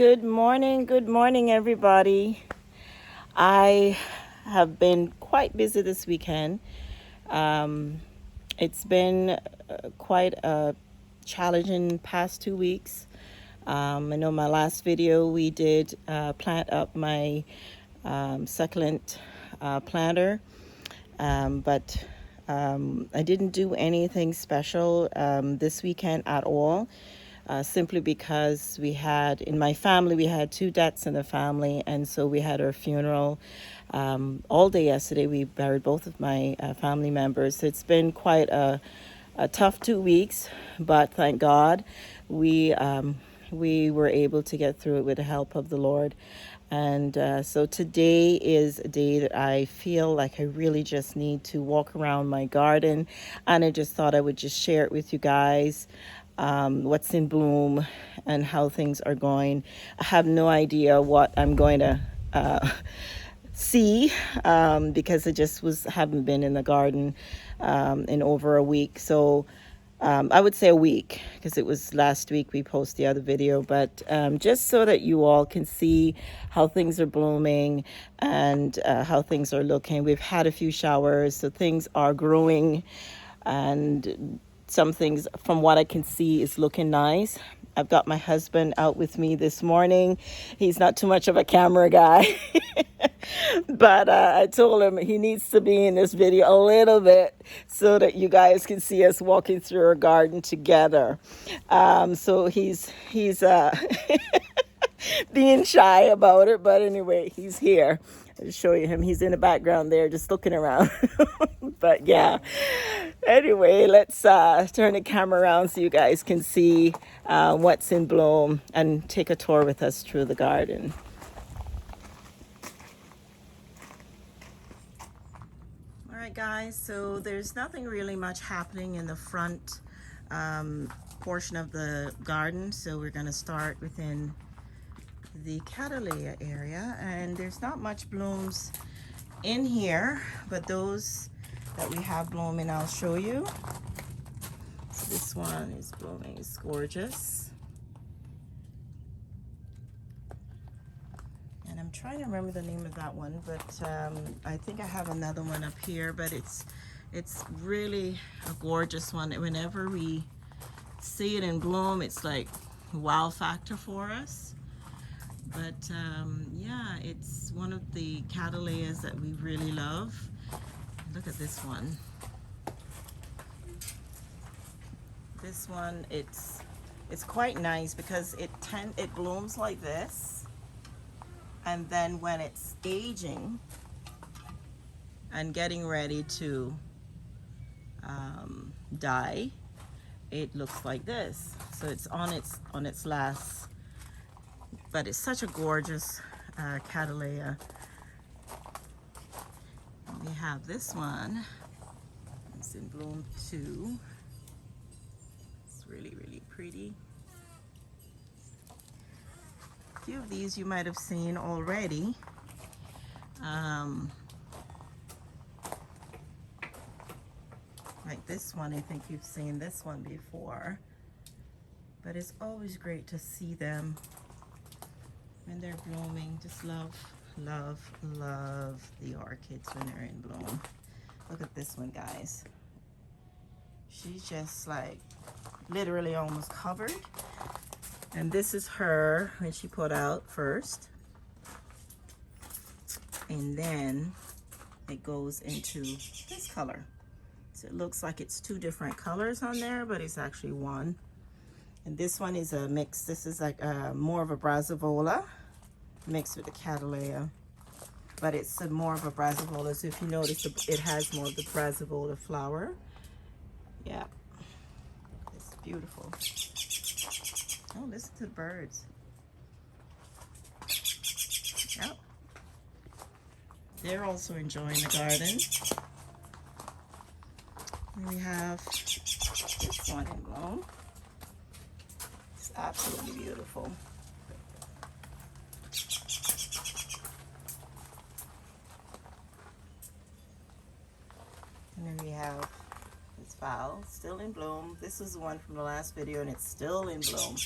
Good morning, everybody. I have been quite busy this weekend. Um, it's been quite a challenging past 2 weeks. I know my last video we did plant up my succulent planter, but I didn't do anything special this weekend at all. Simply because in my family, we had two deaths in the family, and so we had our funeral all day yesterday. We buried both of my family members. So it's been quite a tough 2 weeks, but thank God we were able to get through it with the help of the Lord. And so today is a day that I feel like I really just need to walk around my garden, and I just thought I would just share it with you guys. What's in bloom and how things are going. I have no idea what I'm going to see because I just haven't been in the garden in over a week. So I would say a week because it was last week we posted the other video, but just so that you all can see how things are blooming and how things are looking. We've had a few showers, so things are growing, and some things from what I can see is looking nice. I've got my husband out with me this morning. He's not too much of a camera guy, but I told him he needs to be in this video a little bit so that you guys can see us walking through our garden together. So he's being shy about it, but anyway, he's here. I'll show you him. He's in the background there, just looking around. But yeah, anyway, let's turn the camera around so you guys can see what's in bloom and take a tour with us through the garden. All right, guys, so there's nothing really much happening in the front portion of the garden, so we're going to start within the Cattleya area, and there's not much blooms in here, but those that we have blooming I'll show you. So this one is blooming, it's gorgeous, and I'm trying to remember the name of that one, but I think I have another one up here, but it's really a gorgeous one. Whenever we see it in bloom, it's like wow factor for us. But yeah, it's one of the Cattleyas that we really love. Look at this one. This one, it's quite nice because it blooms like this, and then when it's aging and getting ready to die, it looks like this. So it's on its last. But it's such a gorgeous Cattleya. We have this one. It's in bloom too. It's really, really pretty. A few of these you might have seen already. Like this one, I think you've seen this one before. But it's always great to see them when they're blooming. Just love the orchids when they're in bloom. Look at this one, guys. She's just like literally almost covered, and this is her when she put out first, and then it goes into this color. So it looks like it's two different colors on there, but it's actually one. And this one is a mix. This is like more of a Brassavola mixed with the Cattleya, but it's more of a Brassavola. So if you notice, it has more of the Brassavola flower. Yeah, it's beautiful. Oh, listen to the birds. Yep, they're also enjoying the garden. And we have this one in bloom. It's absolutely beautiful. And then we have this fowl, still in bloom. This is the one from the last video, and it's still in bloom.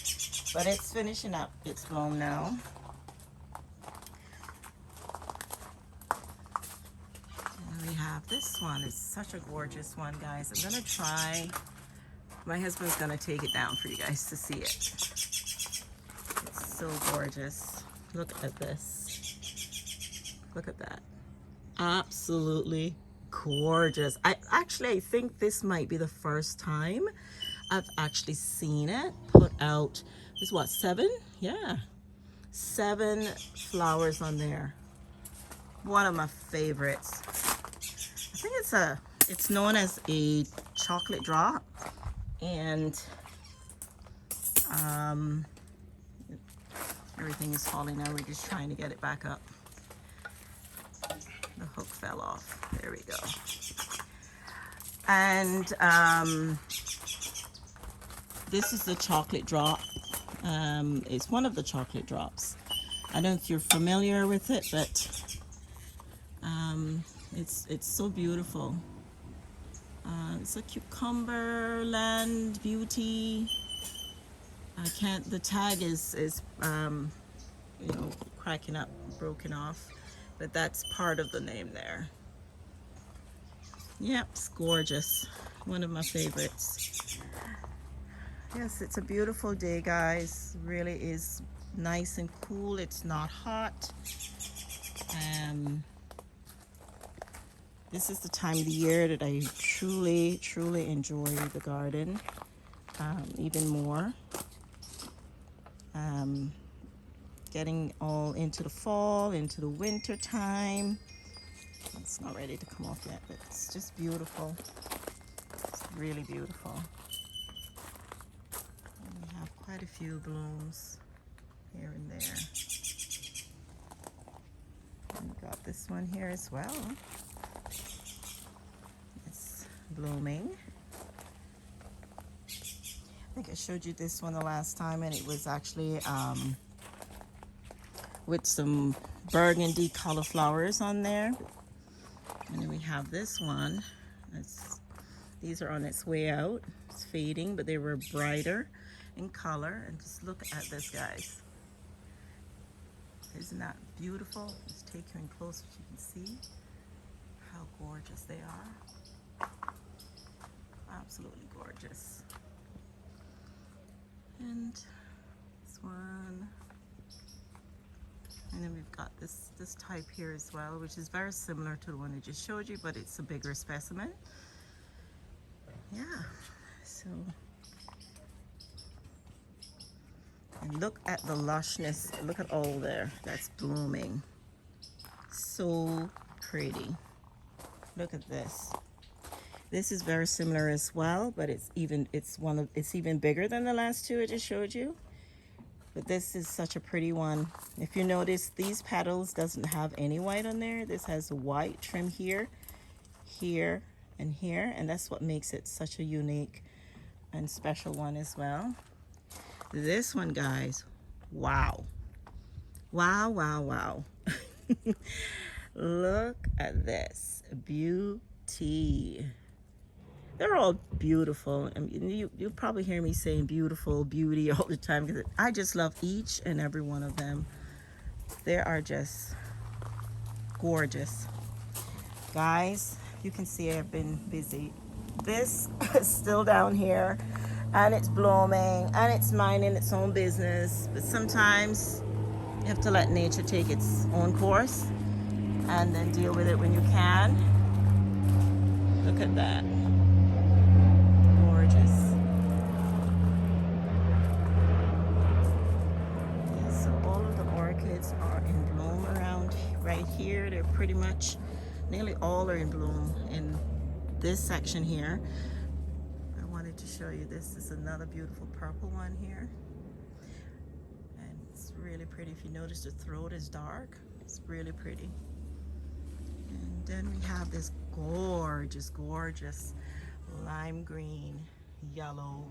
but it's finishing up its bloom now. And we have this one. It's such a gorgeous one, guys. I'm gonna try, my husband's gonna take it down for you guys to see it. It's so gorgeous. Look at this. Look at that. Absolutely gorgeous. I think this might be the first time I've actually seen it put out. It's what, 7? Yeah, 7 flowers on there. One of my favorites. I think it's known as a chocolate drop, and everything is falling now. We're just trying to get it back up. The hook fell off. There we go. And this is the chocolate drop. It's one of the chocolate drops. I don't know if you're familiar with it, but it's so beautiful. It's a cucumber land beauty. I can't. The tag is you know, cracking up, broken off, but that's part of the name there. Yep, it's gorgeous. One of my favorites. Yes, it's a beautiful day, guys. Really is nice and cool. It's not hot. This is the time of the year that I truly enjoy the garden even more. Getting all into the fall, into the winter time. It's not ready to come off yet, but it's just beautiful. It's really beautiful. And we have quite a few blooms here and there. And we got this one here as well. It's blooming. I think I showed you this one the last time, and it was actually with some burgundy cauliflowers on there. And then we have this one. These are on its way out. It's fading, but they were brighter in color. And just look at this, guys. Isn't that beautiful? Just take you in close so you can see how gorgeous they are. Absolutely gorgeous. And this one. And then we've got this type here as well, which is very similar to the one I just showed you, but it's a bigger specimen. Yeah, so. And look at the lushness. Look at all there that's blooming. So pretty. Look at this. This is very similar as well, but it's even bigger than the last two I just showed you. But this is such a pretty one. If you notice, these petals doesn't have any white on there. This has white trim here, here, and here, and that's what makes it such a unique and special one as well. This one, guys, wow. Wow, wow, wow. Look at this beauty. They're all beautiful. I mean, you'll probably hear me saying beautiful, beauty all the time, because I just love each and every one of them. They are just gorgeous. Guys, you can see I've been busy. This is still down here, and it's blooming, and it's minding its own business. But sometimes you have to let nature take its own course, and then deal with it when you can. Look at that. Are in bloom around right here. They're pretty much, nearly all are in bloom in this section here. I wanted to show you this. Is another beautiful purple one here, and it's really pretty. If you notice, the throat is dark. It's really pretty. And then we have this gorgeous lime green yellow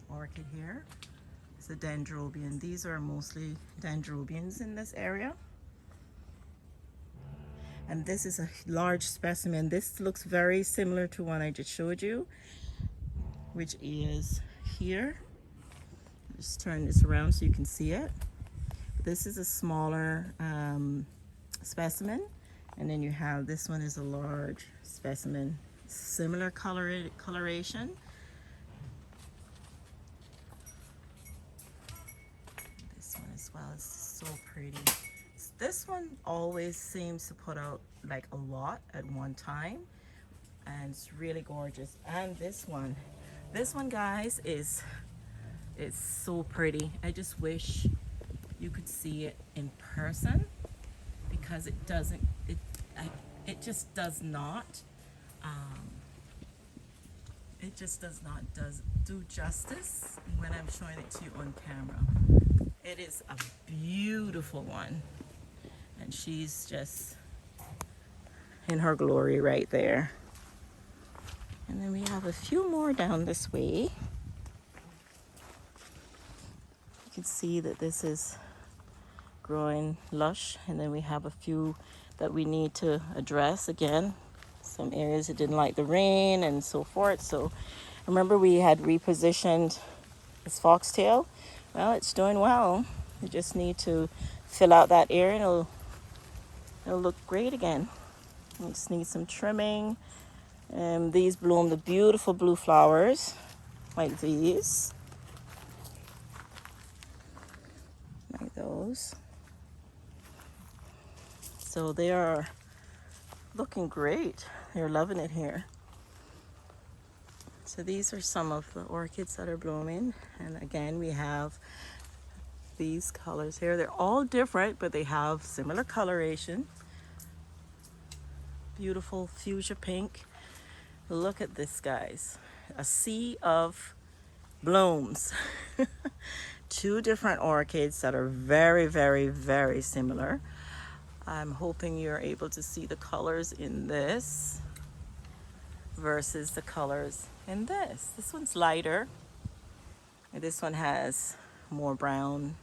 orchid here. It's a dendrobium. These are mostly dendrobiums in this area. And this is a large specimen. This looks very similar to one I just showed you, which is here. Just turn this around so you can see it. This is a smaller specimen, and then you have this one is a large specimen, similar coloration. This one as well is so pretty. This one always seems to put out like a lot at one time, and it's really gorgeous. And this one guys is so pretty. I just wish you could see it in person, because it doesn't, it just does not do justice when I'm showing it to you on camera. It is a beautiful one, and she's just in her glory right there. And then we have a few more down this way. You can see that this is growing lush, and then we have a few that we need to address again. Some areas that didn't like the rain and so forth. So remember, we had repositioned this foxtail. Well, it's doing well. We just need to fill out that area, and it'll look great again. We just need some trimming. These bloom the beautiful blue flowers like these, like those. So they are looking great. They're loving it here. So these are some of the orchids that are blooming. And again, we have these colors here. They're all different, but they have similar coloration. Beautiful fuchsia pink. Look at this, guys. A sea of blooms. Two different orchids that are very, very, very similar. I'm hoping you're able to see the colors in this versus the colors in this. This one's lighter, and this one has more brown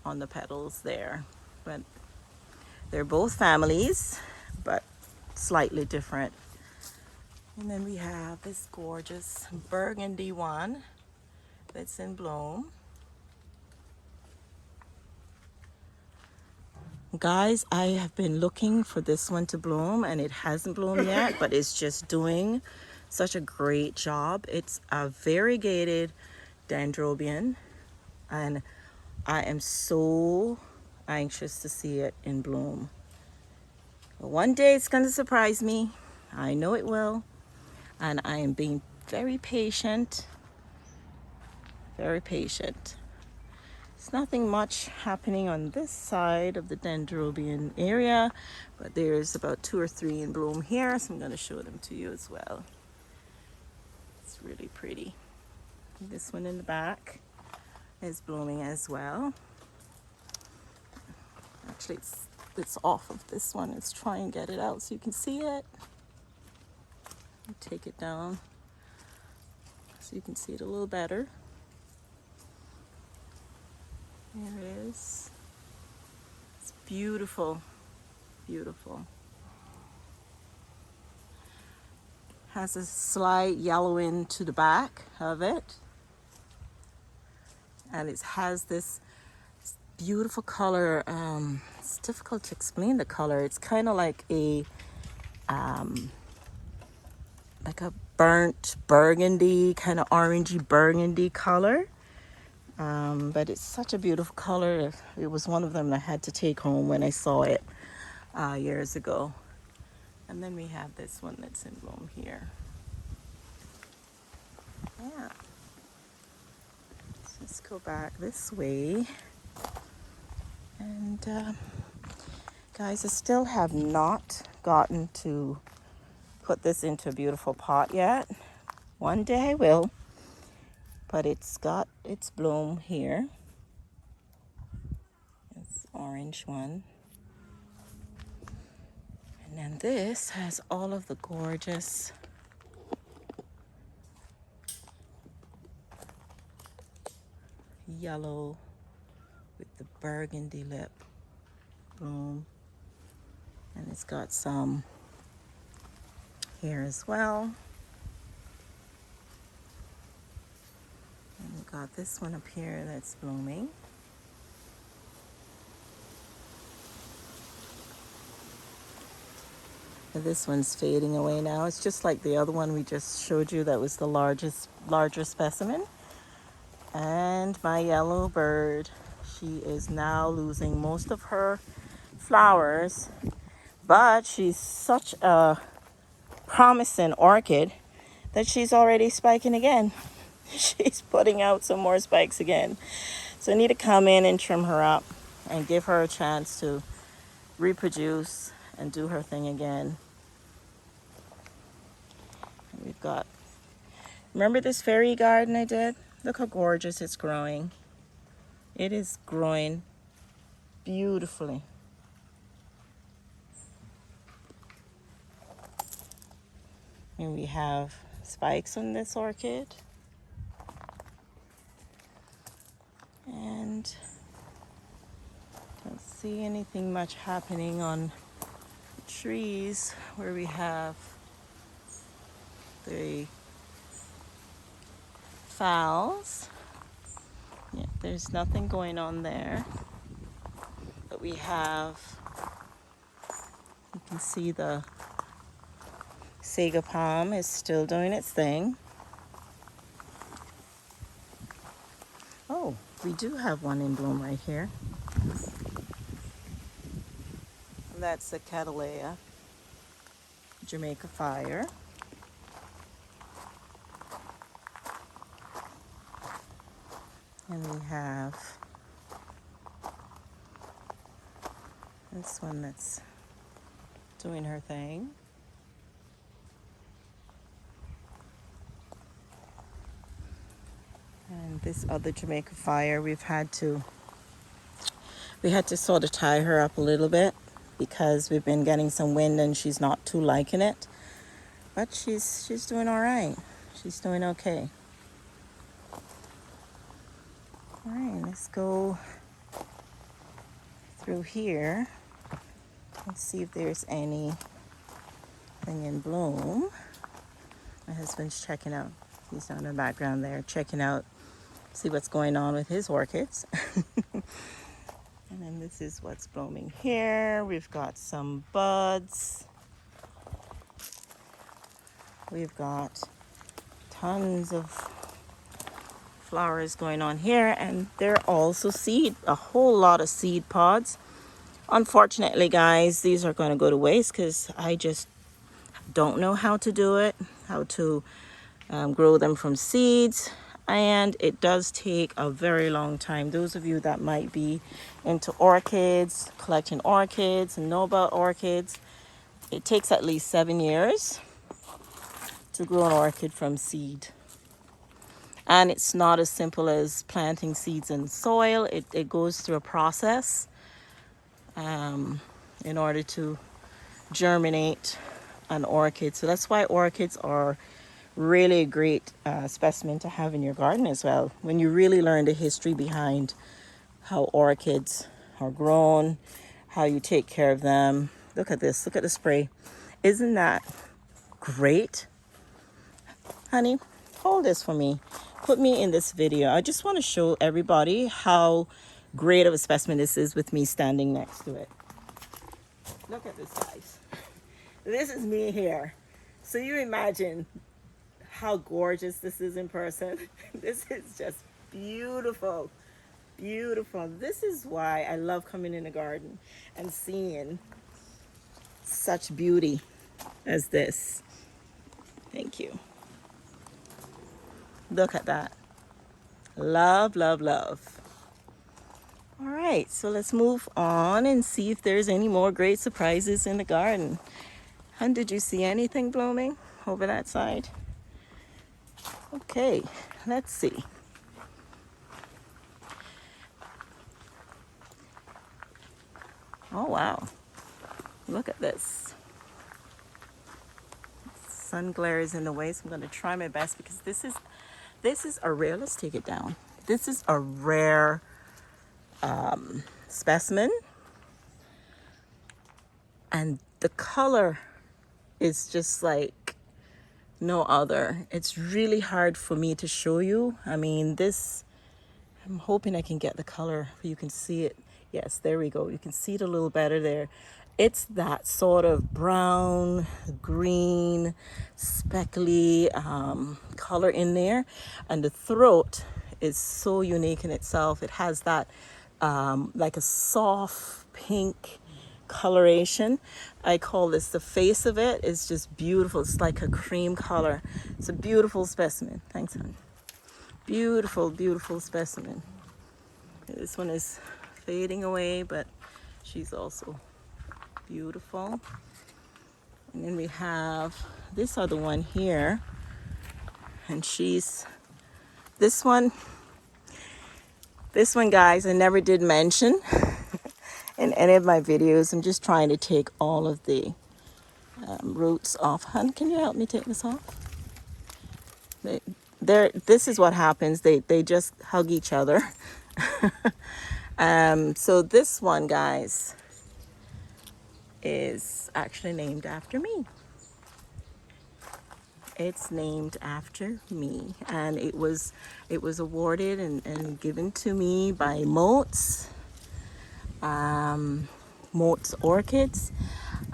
on the petals there. But they're both families, but slightly different. And then we have this gorgeous burgundy one that's in bloom. Guys, I have been looking for this one to bloom, and it hasn't bloomed yet, but it's just doing such a great job. It's a variegated dendrobium, and I am so anxious to see it in bloom. But one day it's going to surprise me. I know it will, and I am being very patient. Very patient. There's nothing much happening on this side of the dendrobium area, but there's about 2 or 3 in bloom here, so I'm going to show them to you as well. It's really pretty. This one in the back is blooming as well. Actually, it's off of this one. Let's try and get it out so you can see it. Take it down so you can see it a little better. There it is. It's beautiful, beautiful. Has a slight yellowing to the back of it. And it has this beautiful color. It's difficult to explain the color. It's kind of like a burnt burgundy, kind of orangey burgundy color. But it's such a beautiful color. It was one of them I had to take home when I saw it years ago. And then we have this one that's in bloom here. Yeah. So let's go back this way. And guys, I still have not gotten to put this into a beautiful pot yet. One day I will. But it's got its bloom here. It's orange one. And then this has all of the gorgeous yellow with the burgundy lip bloom. And it's got some here as well. And got this one up here that's blooming. This one's fading away now. It's just like the other one we just showed you that was the larger specimen. And my yellow bird, she is now losing most of her flowers, but she's such a promising orchid that she's already spiking again. She's putting out some more spikes again. So I need to come in and trim her up and give her a chance to reproduce and do her thing again. And we've got, remember this fairy garden I did? Look how gorgeous it's growing. It is growing beautifully. And we have spikes on this orchid. And don't see anything much happening on trees where we have the fowls. Yeah, there's nothing going on there. But we have, you can see the sago palm is still doing its thing. Oh, we do have one in bloom right here. And that's the Catalea Jamaica Fire. And we have this one that's doing her thing. And this other Jamaica Fire, we had to sort of tie her up a little bit because we've been getting some wind and she's not too liking it. But she's doing all right. She's doing okay. All right, let's go through here and see if there's anything in bloom. My husband's checking out. He's down in the background there, checking out, see what's going on with his orchids. And then this is what's blooming here. We've got some buds. We've got tons of flowers going on here, and there are also a whole lot of seed pods. Unfortunately, guys, these are going to go to waste because I just don't know how to do it, how to grow them from seeds. And it does take a very long time. Those of you that might be into orchids, collecting orchids and know about orchids, it takes at least 7 years to grow an orchid from seed. And it's not as simple as planting seeds in soil. It goes through a process in order to germinate an orchid. So that's why orchids are really a great specimen to have in your garden as well. When you really learn the history behind how orchids are grown, how you take care of them. Look at this, look at the spray. Isn't that great? Honey, hold this for me. Put me in this video. I just want to show everybody how great of a specimen this is with me standing next to it. Look at this, guys. This is me here. So you imagine how gorgeous this is in person. This is just beautiful, beautiful. This is why I love coming in the garden and seeing such beauty as this. Thank you. Look at that. Love, love, love. All right, so let's move on and see if there's any more great surprises in the garden. And did you see anything blooming over that side? Okay, let's see. Oh, wow. Look at this. Sun glare is in the way, so I'm going to try my best because this is a rare, let's take it down. This is a rare specimen. And the color is just like no other. It's really hard for me to show you. I mean, this I'm hoping I can get the color so you can see it. Yes, there we go. You can see it a little better there. It's that sort of brown, green, speckly color in there. And the throat is so unique in itself. It has that like a soft pink coloration. I call this the face of it. It's just beautiful. It's like a cream color. It's a beautiful specimen. Thanks, hon. Beautiful, beautiful specimen. This one is fading away, but she's also beautiful. And then we have this other one here, and she's this one guys, I never did mention in any of my videos. I'm just trying to take all of the roots off. Hun, can you help me take this off? This is what happens. They just hug each other. So this one, guys, is actually named after me. It's named after me, and it was awarded and given to me by Moats Orchids.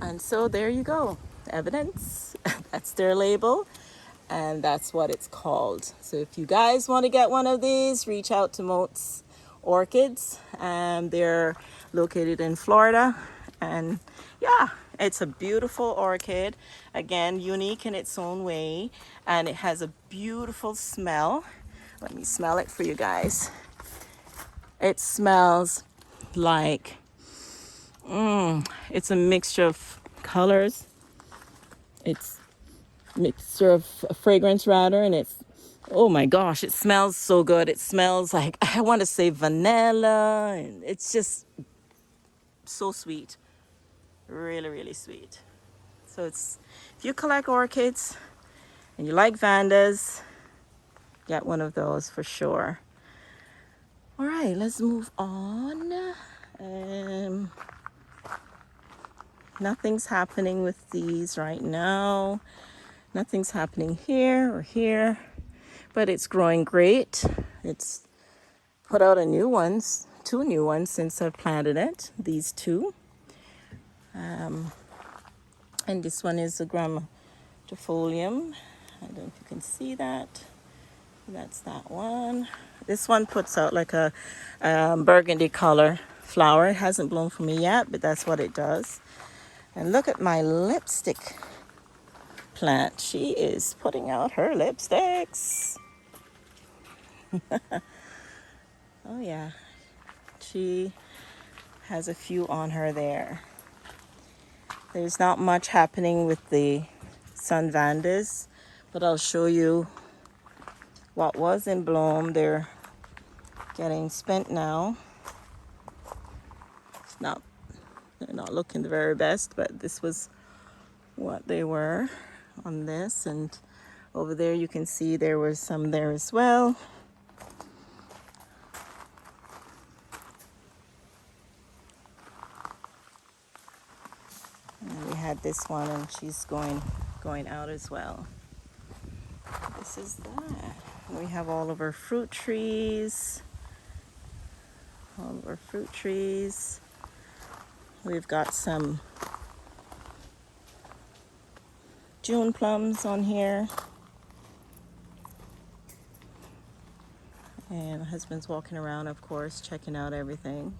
And so there you go, evidence. That's their label, and that's what it's called. So if you guys want to get one of these, reach out to Moats Orchids, and they're located in Florida. And yeah, it's a beautiful orchid, again, unique in its own way, and it has a beautiful smell. Let me smell it for you guys. It smells like it's a mixture of colors. It's a mixture of fragrance rather, and it's, oh my gosh, it smells so good. It smells like, I want to say vanilla, and it's just so sweet. Really, really sweet. So it's, if you collect orchids and you like vandas, get one of those for sure. All right, let's move on. Nothing's happening with these right now. Nothing's happening here or here, but it's growing great. It's put out two new ones since I've planted it, these two. And this one is a grammatifolium. I don't know if you can see that. That's that one. This one puts out like a burgundy color flower. It hasn't blown for me yet, but that's what it does. And look at my lipstick plant. She is putting out her lipsticks. Oh yeah, she has a few on her there. There's not much happening with the sun vandas, but I'll show you what was in bloom. They're getting spent now. They're not looking the very best, but this was what they were on this. And over there you can see there was some there as well. And we had this one, and she's going out as well. This is that. We have all of our fruit trees. We've got some June plums on here. And my husband's walking around, of course, checking out everything,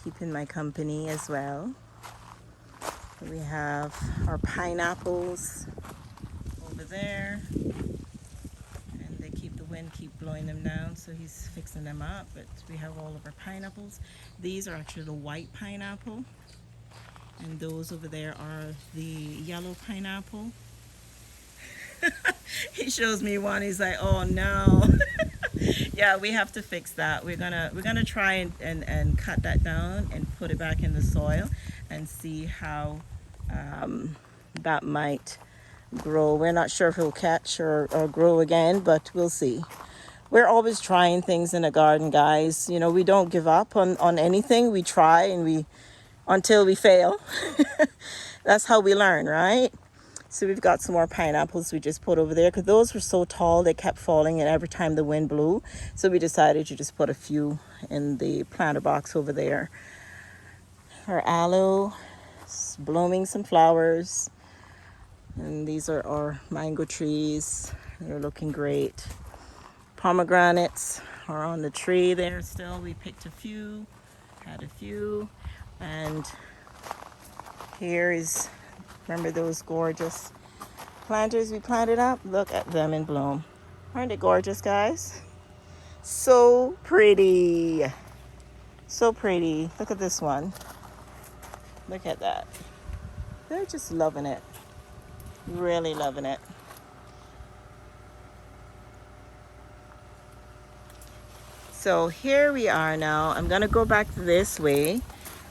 keeping my company as well. We have our pineapples over there, and the wind keep blowing them down, so he's fixing them up. But we have all of our pineapples. These are actually the white pineapple, and those over there are the yellow pineapple. He shows me one, he's like, oh no. Yeah, we have to fix that. We're gonna try and cut that down and put it back in the soil and see how that might grow. We're not sure if it'll catch or grow again, but we'll see. We're always trying things in a garden, guys. You know, we don't give up on anything. We try until we fail. That's how we learn, right? So we've got some more pineapples we just put over there because those were so tall they kept falling and every time the wind blew. So we decided to just put a few in the planter box over there. Our aloe, blooming some flowers. And these are our mango trees. They're looking great. Pomegranates are on the tree there still. We picked a few, had a few. And here is, remember those gorgeous planters we planted up? Look at them in bloom. Aren't they gorgeous, guys? So pretty. So pretty. Look at this one. Look at that. They're just loving it. Really loving it. So here we are now. I'm gonna go back this way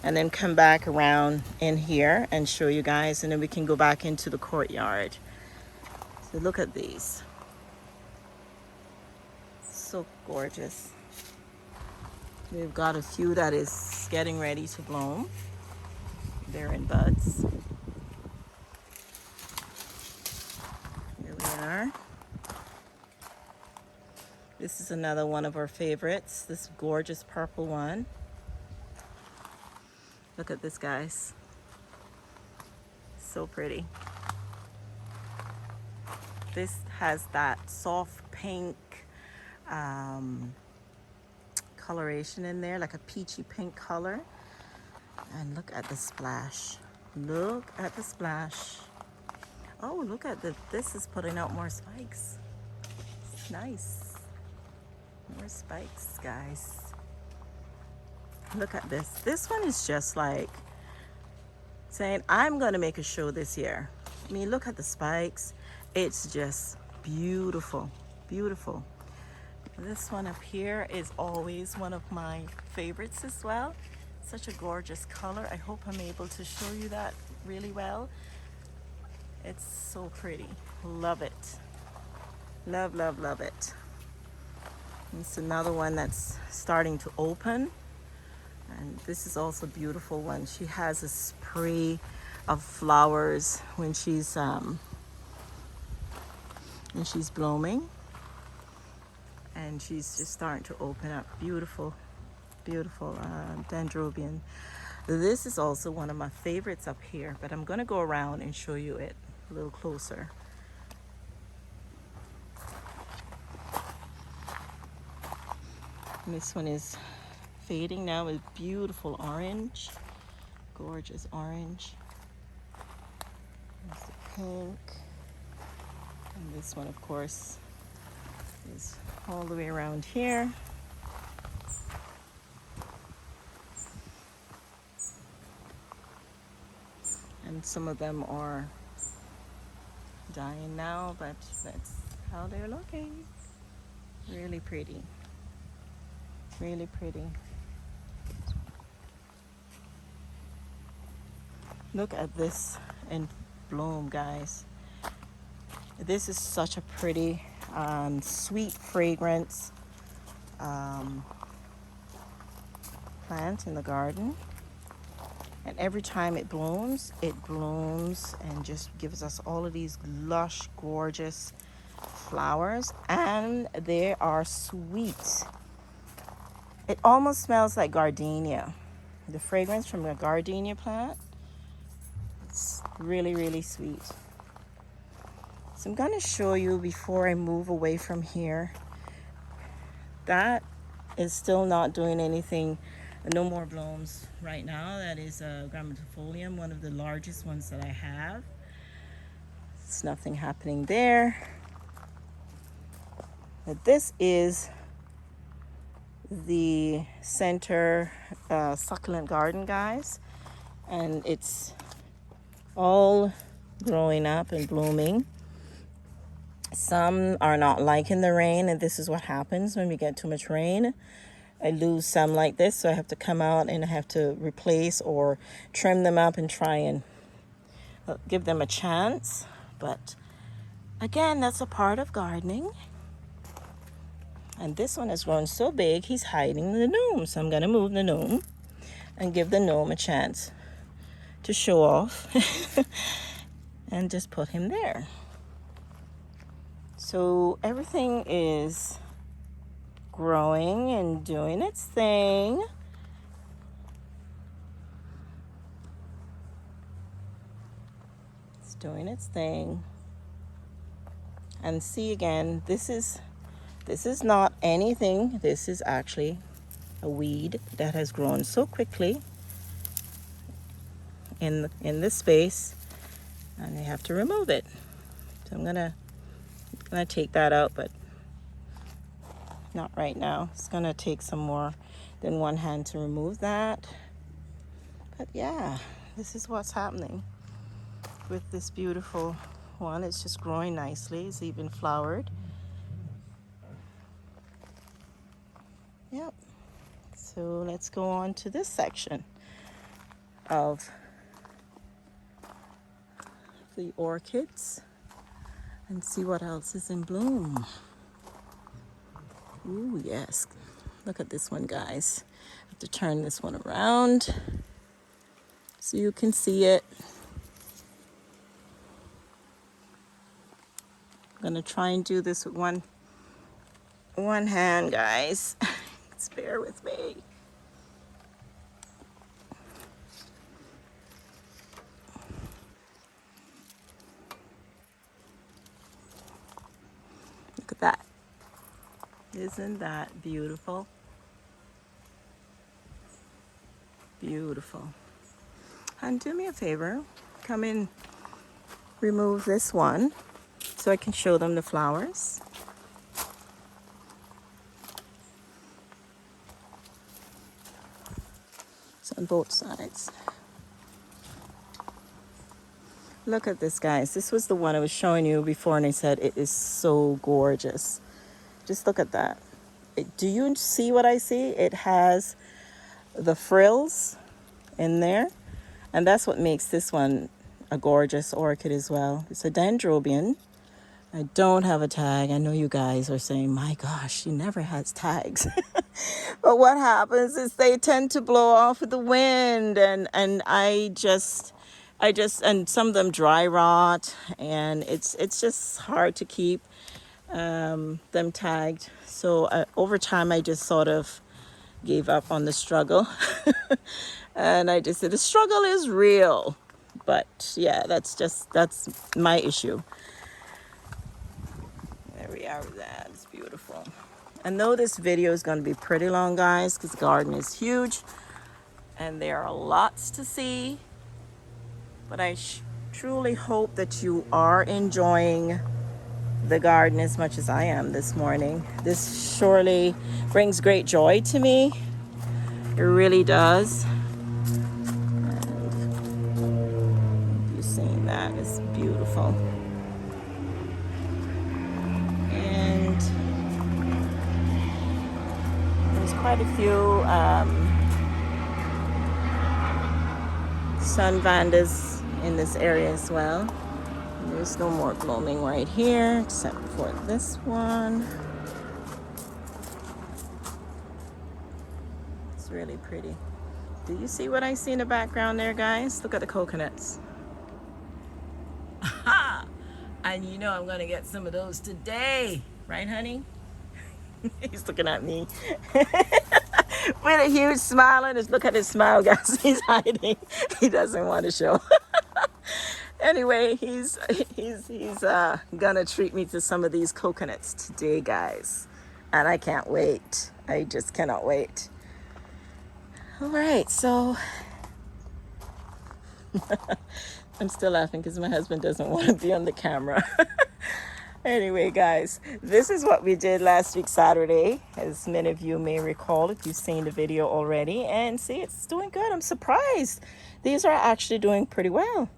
and then come back around in here and show you guys, and then we can go back into the courtyard. So look at these. So gorgeous. We've got a few that is getting ready to bloom. They're in buds. Here we are. This is another one of our favorites, this gorgeous purple one. Look at this, guys. So pretty. This has that soft pink coloration in there, like a peachy pink color. And look at the splash. Look at the splash. Oh, look at this is putting out more spikes. It's nice. More spikes, guys. Look at this. This one is just like saying, I'm gonna make a show this year. I mean, look at the spikes. It's just beautiful, beautiful. This one up here is always one of my favorites as well. Such a gorgeous color. I hope I'm able to show you that really well. It's so pretty. Love it. Love, love, love it. It's another one that's starting to open. And this is also a beautiful one. She has a spray of flowers when she's blooming. And she's just starting to open up. Beautiful, beautiful dendrobium. This is also one of my favorites up here, but I'm gonna go around and show you it a little closer. And this one is fading now with beautiful orange, gorgeous orange. There's the pink. And this one, of course, is all the way around here. And some of them are dying now, but that's how they're looking. Really pretty. Really pretty. Look at this in bloom, guys. This is such a pretty, sweet fragrance plant in the garden. And every time it blooms and just gives us all of these lush, gorgeous flowers. And they are sweet. It almost smells like gardenia. The fragrance from a gardenia plant. It's really, really sweet. So I'm gonna show you before I move away from here. That is still not doing anything. No more blooms right now. That is a grammatifolium, one of the largest ones that I have. There's nothing happening there. But this is the center succulent garden, guys, and it's all growing up and blooming. Some are not liking the rain, and this is what happens when we get too much rain. I lose some like this, so I have to come out and I have to replace or trim them up and try and give them a chance. But again, that's a part of gardening. And this one has grown so big, he's hiding the gnome. So I'm going to move the gnome and give the gnome a chance to show off. and just put him there. So everything is growing and doing its thing. It's doing its thing. And see, again, this is not anything. This is actually a weed that has grown so quickly in this space, and they have to remove it. So I'm gonna take that out, but not right now. It's gonna take some more than one hand to remove that. But yeah, this is what's happening with this beautiful one. It's just growing nicely. It's even flowered. Yep. So let's go on to this section of the orchids and see what else is in bloom. Ooh, yes. Look at this one, guys. I have to turn this one around so you can see it. I'm gonna try and do this with one hand, guys. Just bear with me. Look at that. Isn't that beautiful? Beautiful. And do me a favor, come in, remove this one so I can show them the flowers. It's on both sides. Look at this, guys. This was the one I was showing you before, and I said it is so gorgeous. Just look at that. Do you see what I see? It has the frills in there, and that's what makes this one a gorgeous orchid as well. It's a dendrobium. I don't have a tag. I know you guys are saying, my gosh, she never has tags. But what happens is they tend to blow off with the wind, and I just and some of them dry rot, and it's just hard to keep them tagged. So over time I just sort of gave up on the struggle. And I just said the struggle is real. But yeah, that's my issue. There we are with that. It's beautiful. I know this video is going to be pretty long, guys, because the garden is huge and there are lots to see. But I truly hope that you are enjoying the garden as much as I am this morning. This surely brings great joy to me. It really does. And you're seeing that. It's beautiful. And there's quite a few sun vandas in this area as well. There's no more blooming right here except for this one. It's really pretty. Do you see what I see in the background there, guys? Look at the coconuts. Aha! And you know I'm gonna get some of those today, right, honey? He's looking at me with a huge smile on his. Look at his smile, guys. He's hiding. He doesn't want to show. Anyway, he's gonna treat me to some of these coconuts today, guys, and I can't wait. I just cannot wait. All right, so I'm still laughing because my husband doesn't want to be on the camera. Anyway, guys, this is what we did last week Saturday, as many of you may recall if you've seen the video already. And see, it's doing good. I'm surprised. These are actually doing pretty well.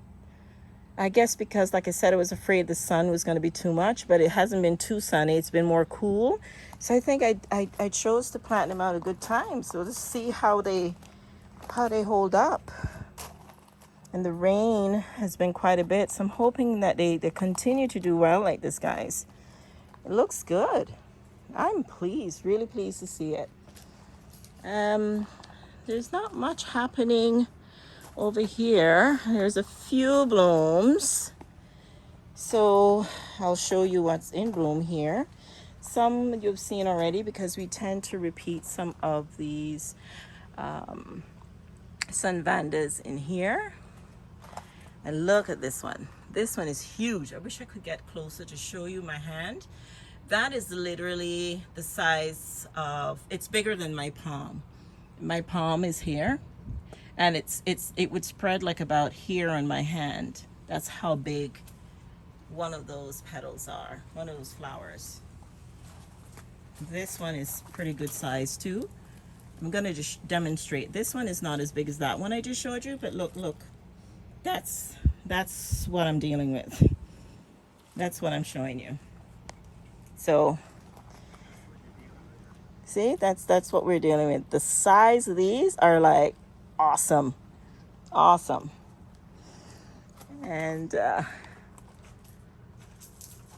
I guess because, like I said, I was afraid the sun was going to be too much, but it hasn't been too sunny. It's been more cool. So I think I chose to plant them out a good time. So let's see how they hold up. And the rain has been quite a bit, so I'm hoping that they continue to do well like this, guys. It looks good. I'm pleased, really pleased to see it. There's not much happening over here. There's a few blooms. So I'll show you what's in bloom here. Some you've seen already because we tend to repeat some of these sun vandas in here. And look at this one. This one is huge. I wish I could get closer to show you my hand. That is literally the size of, it's bigger than my palm. My palm is here, and it would spread like about here on my hand. That's how big one of those petals are, one of those flowers. This one is pretty good size too. I'm gonna just demonstrate. This one is not as big as that one I just showed you, but look. That's what I'm dealing with. That's what I'm showing you. So see, that's what we're dealing with. The size of these are like awesome. And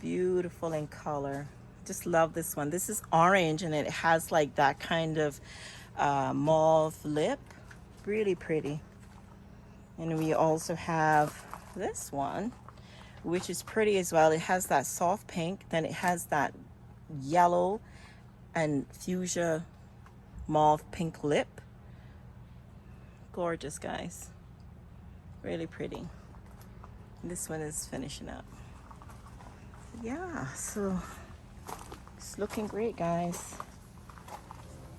beautiful in color. Just love this one. This is orange and it has like that kind of mauve lip. Really pretty. And we also have this one, which is pretty as well. It has that soft pink, then it has that yellow and fuchsia mauve pink lip. Gorgeous, guys. Really pretty. This one is finishing up. Yeah, so it's looking great, guys.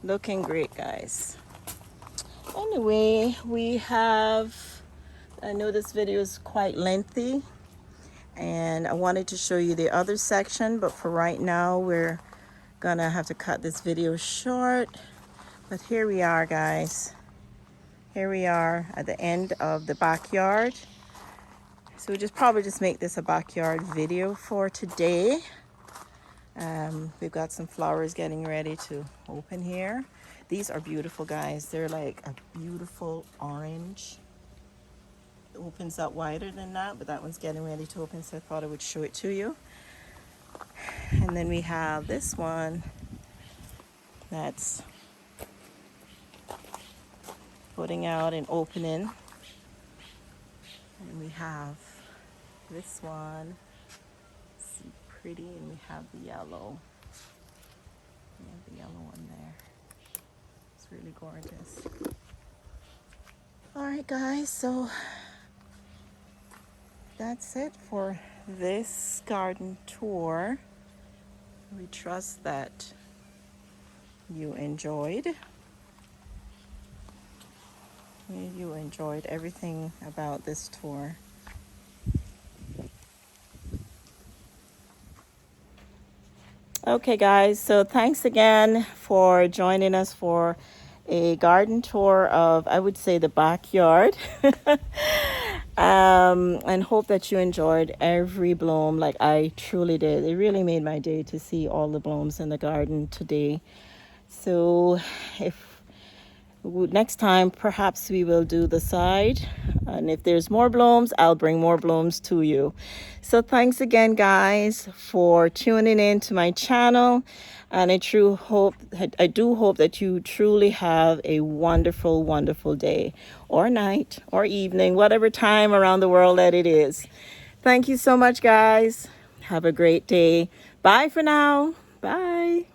Looking great, guys. Anyway, we have, I know this video is quite lengthy and I wanted to show you the other section, but for right now we're gonna have to cut this video short. But here we are, guys. Here we are at the end of the backyard. So we'll probably just make this a backyard video for today. We've got some flowers getting ready to open here. These are beautiful, guys. They're like a beautiful orange. It opens up wider than that, but that one's getting ready to open, so I thought I would show it to you. And then we have this one that's putting out and opening. And we have this one. See, pretty, and we have the yellow. We have the yellow one there. It's really gorgeous. All right, guys, so that's it for this garden tour. We trust that you enjoyed. You enjoyed everything about this tour. Okay, guys, so thanks again for joining us for a garden tour of, I would say, the backyard. And hope that you enjoyed every bloom like I truly did. It really made my day to see all the blooms in the garden today. So next time perhaps we will do the side, and if there's more blooms, I'll bring more blooms to you. So thanks again, guys, for tuning in to my channel, and I do hope that you truly have a wonderful day or night or evening, whatever time around the world that it is. Thank you so much, guys. Have a great day. Bye for now. Bye.